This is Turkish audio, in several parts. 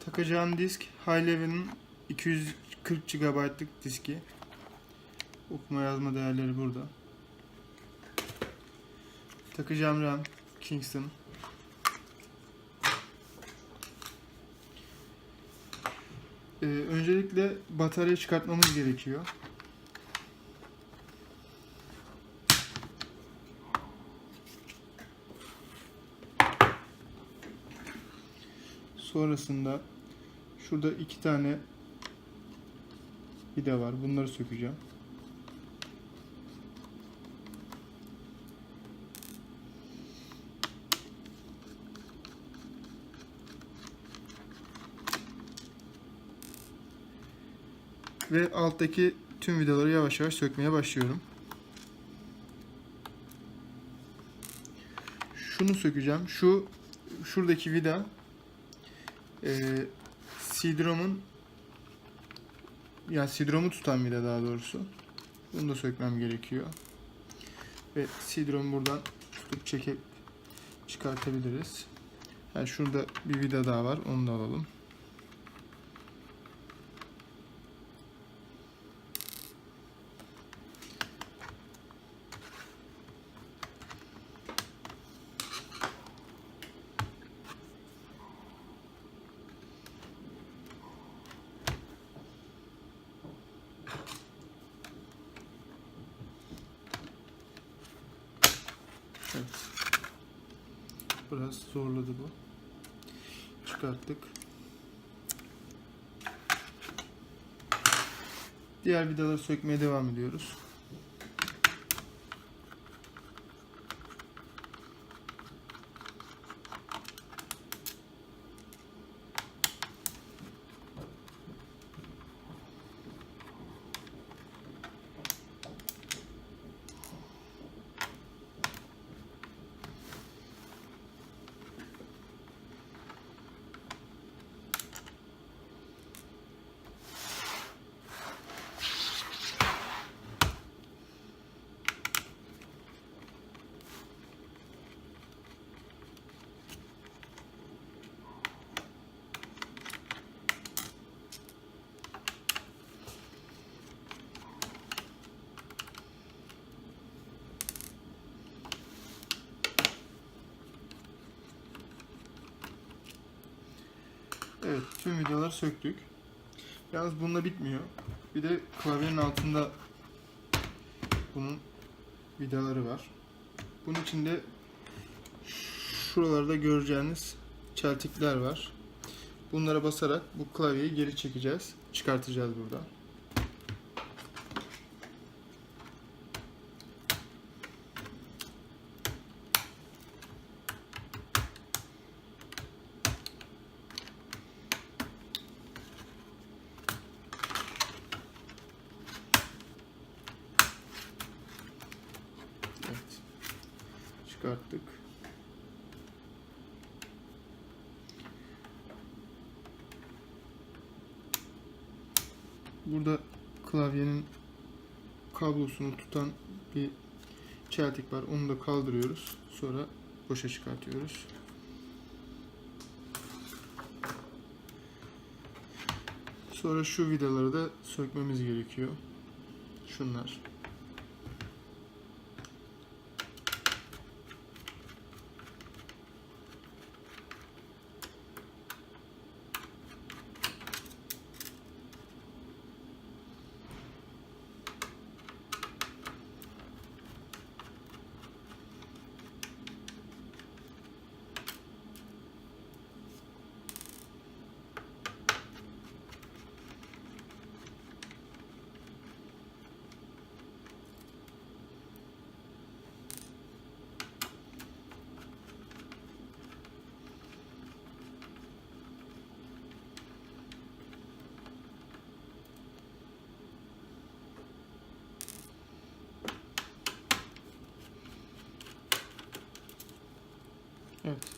Takacağım disk High Level'in 240 GB'lık diski. Okuma yazma değerleri burada. Takacağım RAM Kingston. Öncelikle bataryayı çıkartmamız gerekiyor. Sonrasında şurada 2 tane vida var. Bunları sökeceğim. Ve alttaki tüm vidaları yavaş yavaş sökmeye başlıyorum. Şunu sökeceğim. Şuradaki vida CD-ROM'u tutan vida daha doğrusu. Bunu da sökmem gerekiyor. Ve CD-ROM'u buradan tutup çekip çıkartabiliriz. Yani şurada bir vida daha var. Onu da alalım. Evet. Biraz zorladı bu. Çıkarttık. Diğer vidaları sökmeye devam ediyoruz. Evet, tüm vidaları söktük. Yalnız bununla bitmiyor. Bir de klavyenin altında bunun vidaları var. Bunun içinde şuralarda göreceğiniz çeltikler var. Bunlara basarak bu klavyeyi geri çekeceğiz. Çıkartacağız buradan. Evet. Çıkarttık. Burada klavyenin kablosunu tutan bir çeltik var. Onu da kaldırıyoruz. Sonra boşa çıkartıyoruz. Sonra şu vidaları da sökmemiz gerekiyor. Şunlar. Evet.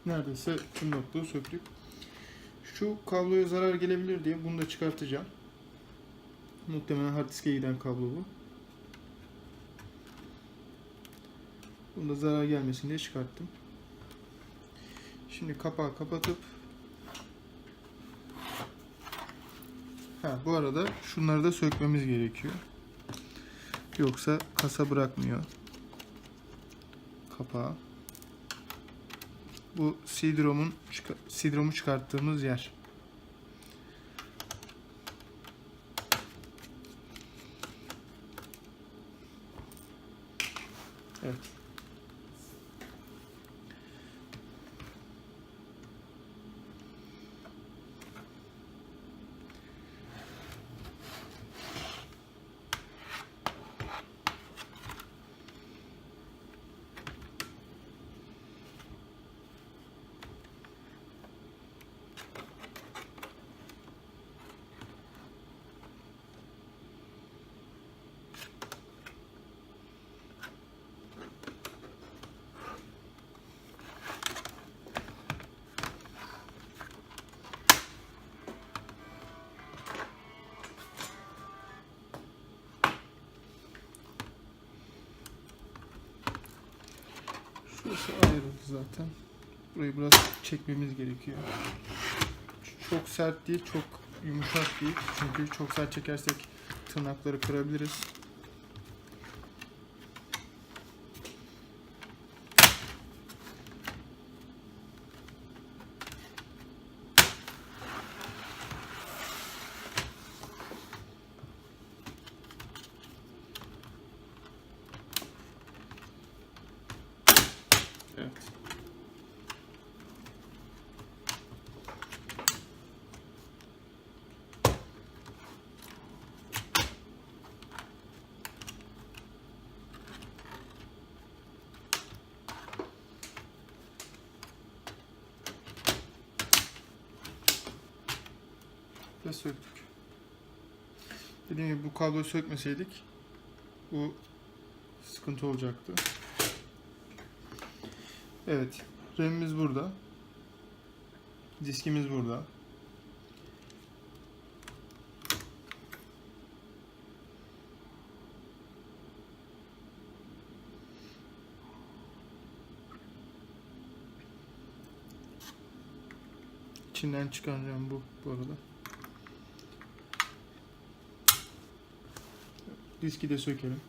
Neredeyse tüm noktaları söktük. Şu kabloya zarar gelebilir diye bunu da çıkartacağım. Muhtemelen hard diske giden kablo bu. Bunda zarar gelmesin diye çıkarttım. Şimdi kapağı kapatıp Bu arada şunları da sökmemiz gerekiyor. Yoksa kasa bırakmıyor kapağı. Bu CD-ROM'u çıkarttığımız yer. Evet. Şurası ayrıldı zaten. Burayı biraz çekmemiz gerekiyor. Çok sert değil, çok yumuşak değil. Çünkü çok sert çekersek tırnakları kırabiliriz. Evet. Ve söktük. Dediğim gibi bu kabloyu sökmeseydik bu sıkıntı olacaktı. Evet. RAM'imiz burada. Diskimiz burada. İçinden çıkan RAM bu arada. Diski de sökelim.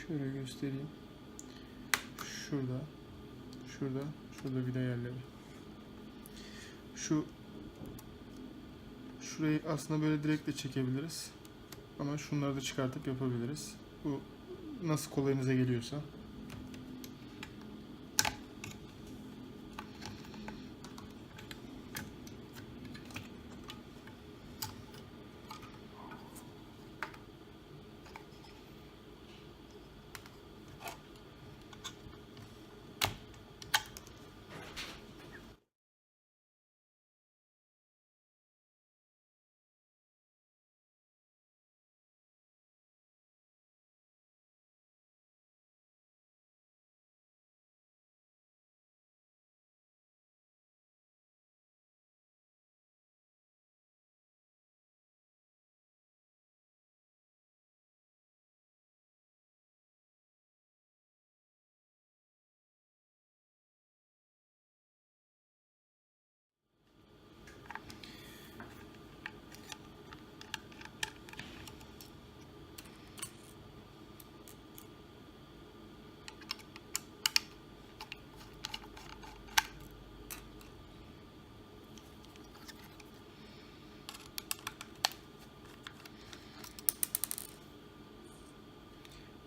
Şöyle göstereyim. Şurada vida yerleri. Şurayı aslında böyle direkt de çekebiliriz. Ama şunları da çıkartıp yapabiliriz. Bu nasıl kolayınıza geliyorsa.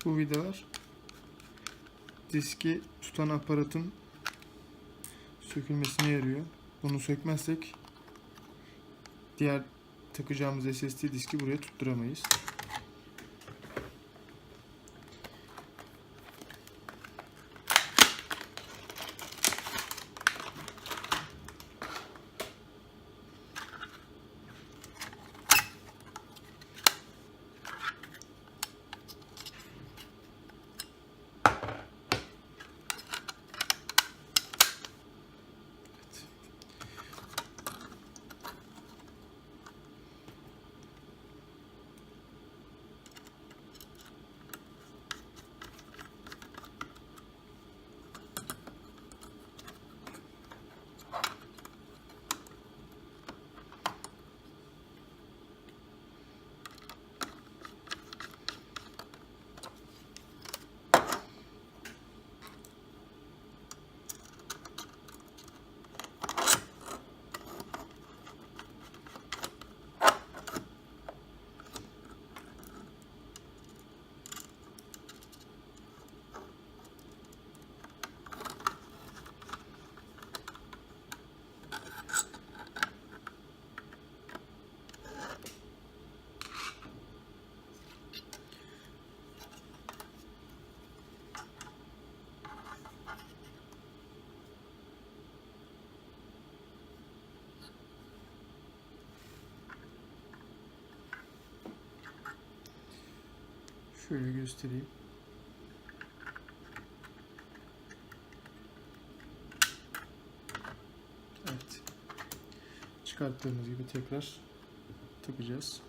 Bu vidalar diski tutan aparatın sökülmesine yarıyor. Bunu sökmezsek diğer takacağımız SSD diski buraya tutturamayız. Şöyle göstereyim. Evet. Çıkarttığımız gibi tekrar takacağız.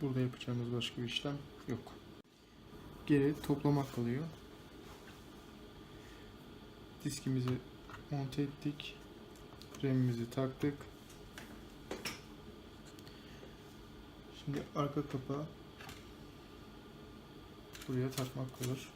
Burada yapacağımız başka bir işlem yok. Geri toplamak kalıyor. Diskimizi monte ettik. RAM'imizi taktık. Şimdi arka kapağı buraya takmak kalır.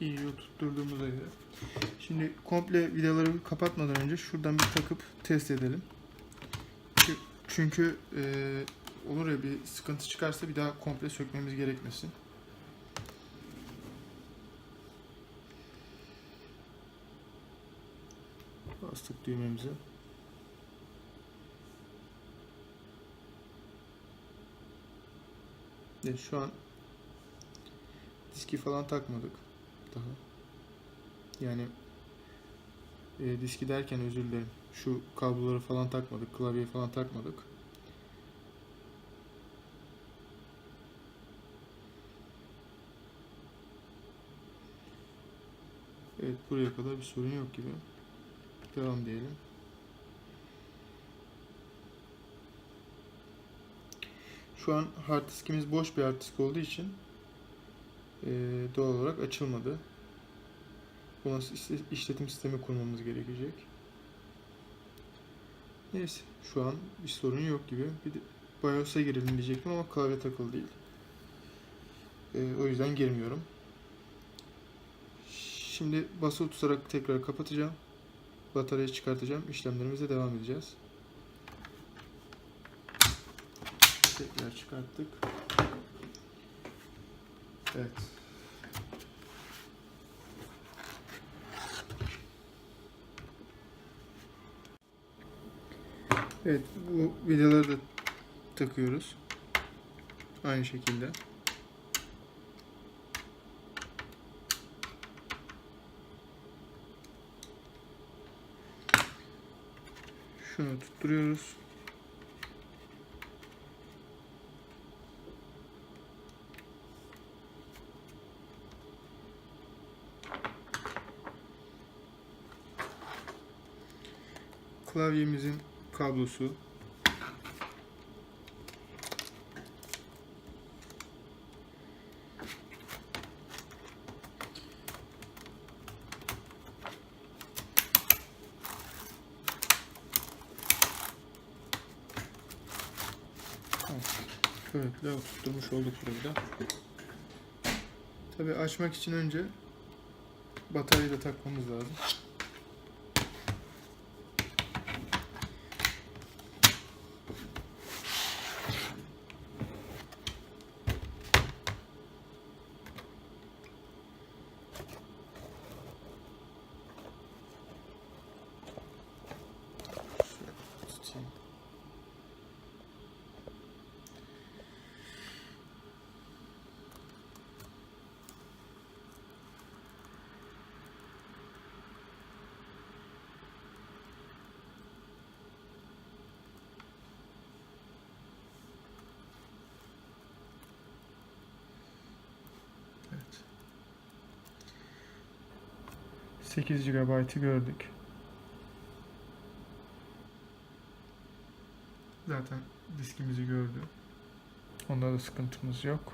İyi oturtturduğumuza göre. Şimdi komple vidaları kapatmadan önce şuradan bir takıp test edelim. Çünkü olur ya, bir sıkıntı çıkarsa bir daha komple sökmemiz gerekmesin. Bastık düğmemizi. Şu an diski falan takmadık daha. Yani diski derken özür dilerim. Şu kabloları falan takmadık, klavyeyi falan takmadık. Evet, buraya kadar bir sorun yok gibi. Devam diyelim. Şu an hard diskimiz boş bir hard disk olduğu için doğal olarak açılmadı. Buna işletim sistemi kurmamız gerekecek. Neyse, şu an bir sorun yok gibi. Bir de BIOS'a girelim diyecektim ama klavye takılı değil. O yüzden girmiyorum. Şimdi basılı tutarak tekrar kapatacağım. Bataryayı çıkartacağım. İşlemlerimize devam edeceğiz. Tekrar çıkarttık. Evet. Evet, bu vidaları da takıyoruz. Aynı şekilde. Şunu tutturuyoruz. Klavyemizin kablosu. Böylelikle oturtmuş olduk burada. Tabii açmak için önce bataryayı da takmamız lazım. Evet. 8 GB'ı gördük. Zaten diskimizi gördü. Onda da sıkıntımız yok.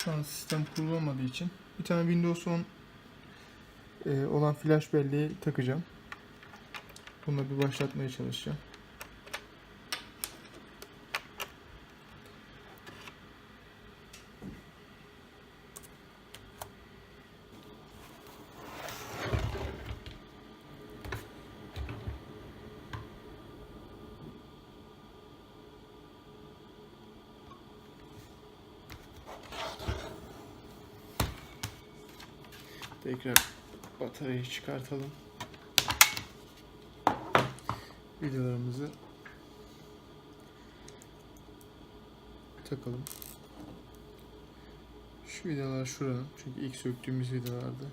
Şu an sistem kurulamadığı için bir tane Windows 10 olan flash belleği takacağım. Bununla bir başlatmaya çalışacağım. Tekrar bataryayı çıkartalım. Vidalarımızı takalım. Şu vidalar şuranın. Çünkü ilk söktüğümüz vidalardı.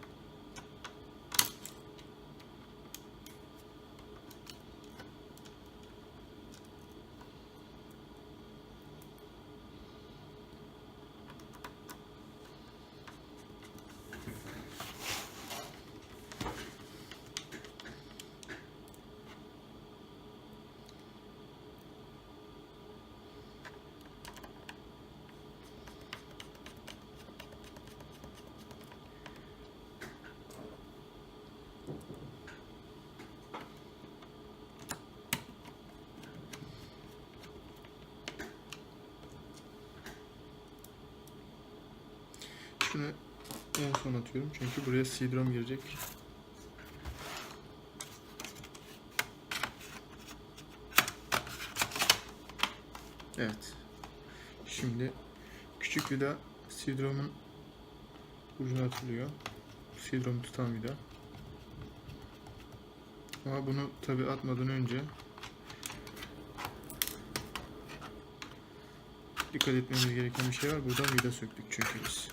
Şunu en son atıyorum çünkü buraya CD-ROM girecek. Evet. Şimdi küçük vida CD-ROM'un ucuna atılıyor. CD-ROM'u tutan vida. Ama bunu tabi atmadan önce dikkat etmemiz gereken bir şey var. Buradan vida söktük çünkü biz.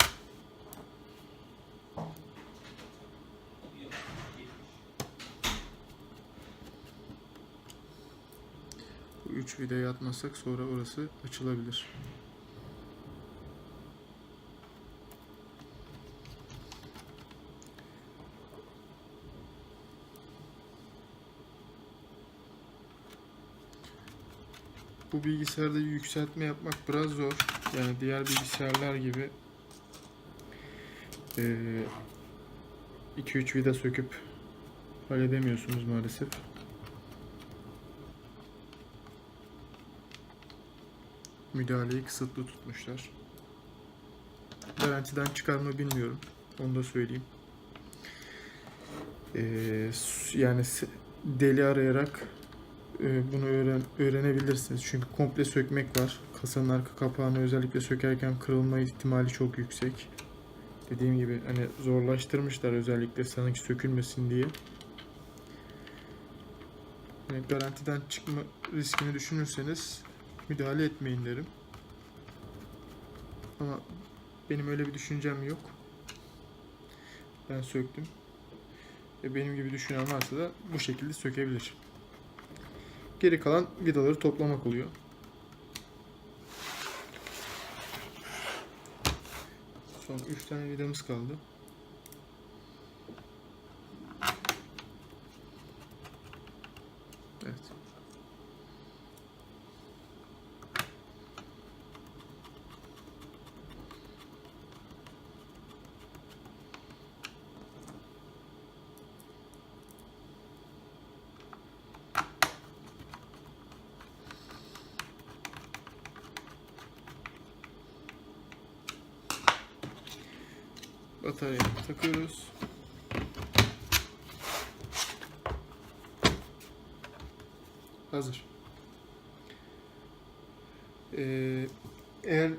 Bu 3 vidayı atmazsak sonra orası açılabilir. Bu bilgisayarda yükseltme yapmak biraz zor. Yani diğer bilgisayarlar gibi 2-3 vida söküp halledemiyorsunuz maalesef. Müdahaleyi kısıtlı tutmuşlar. Garantiden çıkar mı bilmiyorum. Onu da söyleyeyim. Yani deli arayarak bunu öğrenebilirsiniz. Çünkü komple sökmek var. Kasanın arka kapağını özellikle sökerken kırılma ihtimali çok yüksek. Dediğim gibi hani zorlaştırmışlar özellikle sanki sökülmesin diye. Yani garantiden çıkma riskini düşünürseniz müdahale etmeyin derim. Ama benim öyle bir düşüncem yok. Ben söktüm. Benim gibi düşünen varsa da bu şekilde sökebilir. Geri kalan vidaları toplamak oluyor. Son 3 tane vidamız kaldı. Evet. Bataryayı takıyoruz. Hazır. Eğer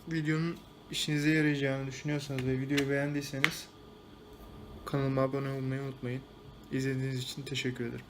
videonun işinize yarayacağını düşünüyorsanız ve videoyu beğendiyseniz kanalıma abone olmayı unutmayın. İzlediğiniz için teşekkür ederim.